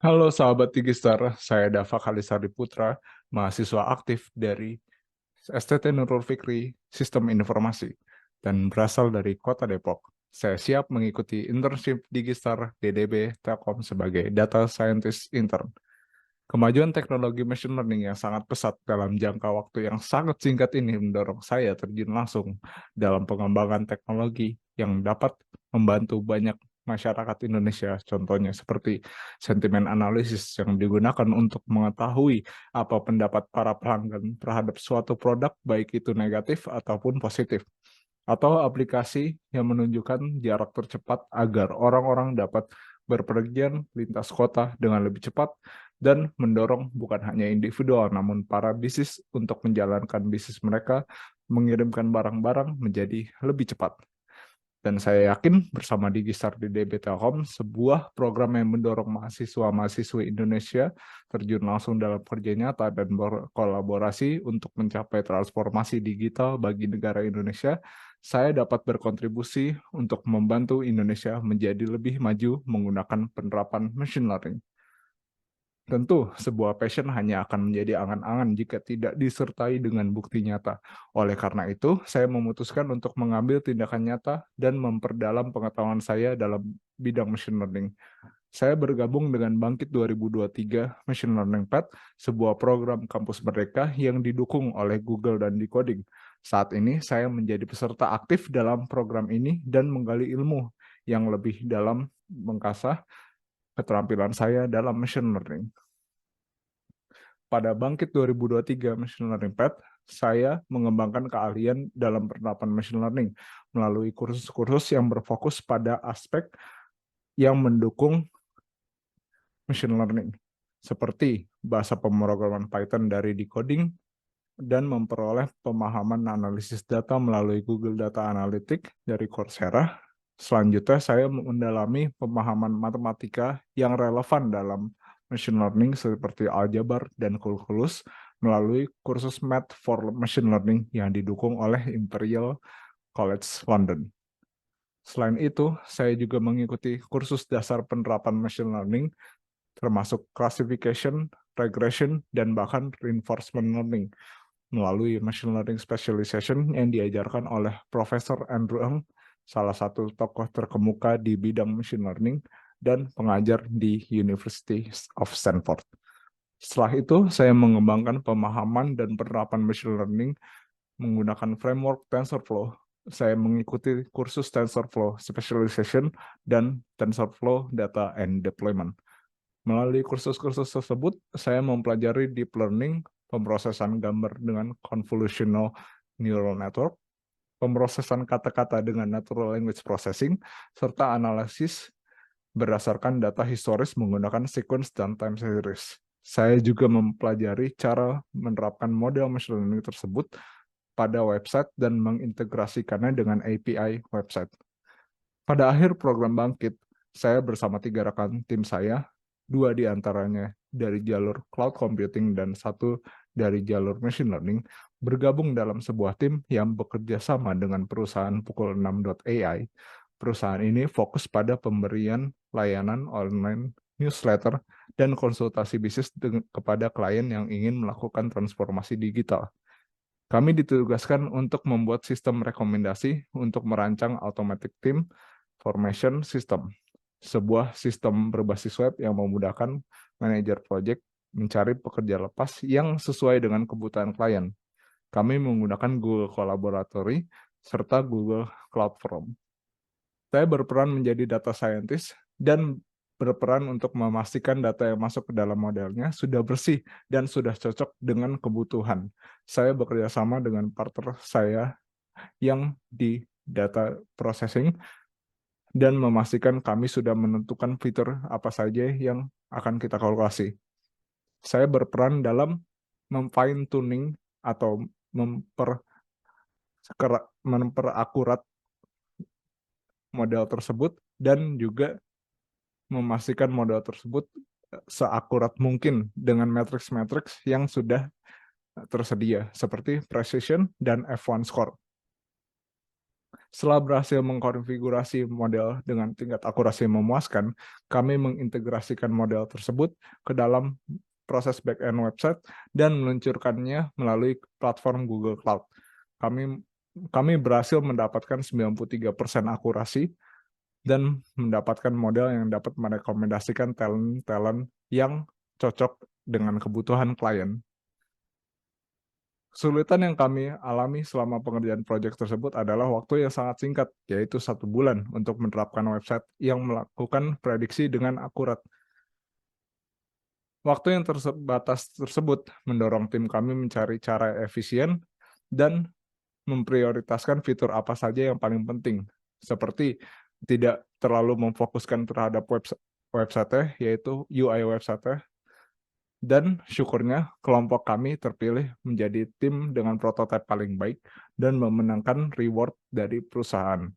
Halo sahabat Digistar, saya Dava Kalisari Putra, mahasiswa aktif dari STT Nurul Fikri, Sistem Informasi, dan berasal dari Kota Depok. Saya siap mengikuti internship Digistar DDB Telkom sebagai Data Scientist Intern. Kemajuan teknologi machine learning yang sangat pesat dalam jangka waktu yang sangat singkat ini mendorong saya terjun langsung dalam pengembangan teknologi yang dapat membantu banyak masyarakat Indonesia. Contohnya seperti sentimen analisis yang digunakan untuk mengetahui apa pendapat para pelanggan terhadap suatu produk, baik itu negatif ataupun positif. Atau aplikasi yang menunjukkan jarak tercepat agar orang-orang dapat berpergian lintas kota dengan lebih cepat dan mendorong bukan hanya individual namun para bisnis untuk menjalankan bisnis mereka mengirimkan barang-barang menjadi lebih cepat. Dan saya yakin bersama Digistar di DB Telkom, sebuah program yang mendorong mahasiswa-mahasiswi Indonesia terjun langsung dalam kerja nyata dan berkolaborasi untuk mencapai transformasi digital bagi negara Indonesia, saya dapat berkontribusi untuk membantu Indonesia menjadi lebih maju menggunakan penerapan machine learning. Tentu, sebuah passion hanya akan menjadi angan-angan jika tidak disertai dengan bukti nyata. Oleh karena itu, saya memutuskan untuk mengambil tindakan nyata dan memperdalam pengetahuan saya dalam bidang machine learning. Saya bergabung dengan Bangkit 2023 Machine Learning Path, sebuah program kampus merdeka yang didukung oleh Google dan Decoding. Saat ini, saya menjadi peserta aktif dalam program ini dan menggali ilmu yang lebih dalam mengasah keterampilan saya dalam machine learning. Pada Bangkit 2023 Machine Learning Path, saya mengembangkan keahlian dalam penerapan machine learning melalui kursus-kursus yang berfokus pada aspek yang mendukung machine learning, seperti bahasa pemrograman Python dari decoding dan memperoleh pemahaman analisis data melalui Google Data Analytics dari Coursera. Selanjutnya, saya mendalami pemahaman matematika yang relevan dalam machine learning seperti aljabar dan kalkulus melalui kursus Math for Machine Learning yang didukung oleh Imperial College London. Selain itu, saya juga mengikuti kursus dasar penerapan machine learning termasuk classification, regression, dan bahkan reinforcement learning melalui machine learning specialization yang diajarkan oleh Profesor Andrew Ng, salah satu tokoh terkemuka di bidang machine learning dan pengajar di University of Stanford. Setelah itu, saya mengembangkan pemahaman dan penerapan machine learning menggunakan framework TensorFlow. Saya mengikuti kursus TensorFlow Specialization dan TensorFlow Data and Deployment. Melalui kursus-kursus tersebut, saya mempelajari deep learning, pemrosesan gambar dengan convolutional neural network, pemrosesan kata-kata dengan natural language processing, serta analisis berdasarkan data historis menggunakan sequence dan time series. Saya juga mempelajari cara menerapkan model machine learning tersebut pada website dan mengintegrasikannya dengan API website. Pada akhir program Bangkit, saya bersama 3 rekan tim saya, 2 di antaranya dari jalur cloud computing dan 1 dari jalur machine learning, bergabung dalam sebuah tim yang bekerja sama dengan perusahaan Pukul 6.ai. Perusahaan ini fokus pada pemberian layanan online newsletter dan konsultasi bisnis kepada klien yang ingin melakukan transformasi digital. Kami ditugaskan untuk membuat sistem rekomendasi untuk merancang automatic team formation system, sebuah sistem berbasis web yang memudahkan manajer project mencari pekerja lepas yang sesuai dengan kebutuhan klien. Kami menggunakan Google Collaboratory serta Google Cloudform. Saya berperan menjadi data scientist dan berperan untuk memastikan data yang masuk ke dalam modelnya sudah bersih dan sudah cocok dengan kebutuhan. Saya bekerja sama dengan partner saya yang di data processing dan memastikan kami sudah menentukan fitur apa saja yang akan kita kalkulasi. Saya berperan dalam memfine tuning atau memperakurat model tersebut dan juga memastikan model tersebut seakurat mungkin dengan matriks-matriks yang sudah tersedia seperti precision dan F1 score. Setelah berhasil mengkonfigurasi model dengan tingkat akurasi yang memuaskan, kami mengintegrasikan model tersebut ke dalam proses back-end website dan meluncurkannya melalui platform Google Cloud. Kami berhasil mendapatkan 93% akurasi dan mendapatkan model yang dapat merekomendasikan talent-talent yang cocok dengan kebutuhan klien. Kesulitan yang kami alami selama pengerjaan proyek tersebut adalah waktu yang sangat singkat, yaitu 1 bulan untuk menerapkan website yang melakukan prediksi dengan akurat. Waktu yang terbatas tersebut mendorong tim kami mencari cara efisien dan memprioritaskan fitur apa saja yang paling penting, seperti tidak terlalu memfokuskan terhadap website, yaitu UI website, dan syukurnya kelompok kami terpilih menjadi tim dengan prototipe paling baik dan memenangkan reward dari perusahaan.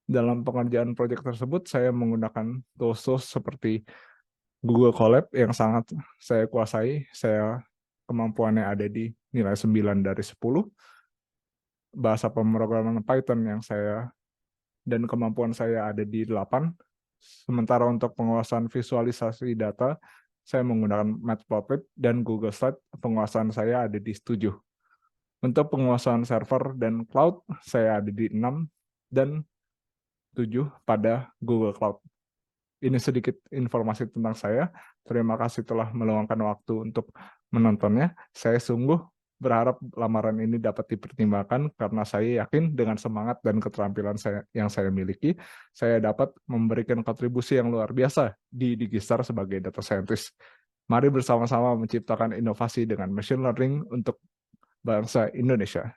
Dalam pengerjaan proyek tersebut, saya menggunakan tools seperti Google Colab yang sangat saya kuasai. Kemampuannya ada di nilai 9 dari 10. Bahasa pemrograman Python dan kemampuan saya ada di 8. Sementara untuk penguasaan visualisasi data, saya menggunakan Matplotlib dan Google Slide, penguasaan saya ada di 7. Untuk penguasaan server dan cloud, saya ada di 6 dan 7 pada Google Cloud. Ini sedikit informasi tentang saya. Terima kasih telah meluangkan waktu untuk menontonnya. Saya sungguh berharap lamaran ini dapat dipertimbangkan karena saya yakin dengan semangat dan keterampilan yang saya miliki, saya dapat memberikan kontribusi yang luar biasa di Digistar sebagai data scientist. Mari bersama-sama menciptakan inovasi dengan machine learning untuk bangsa Indonesia.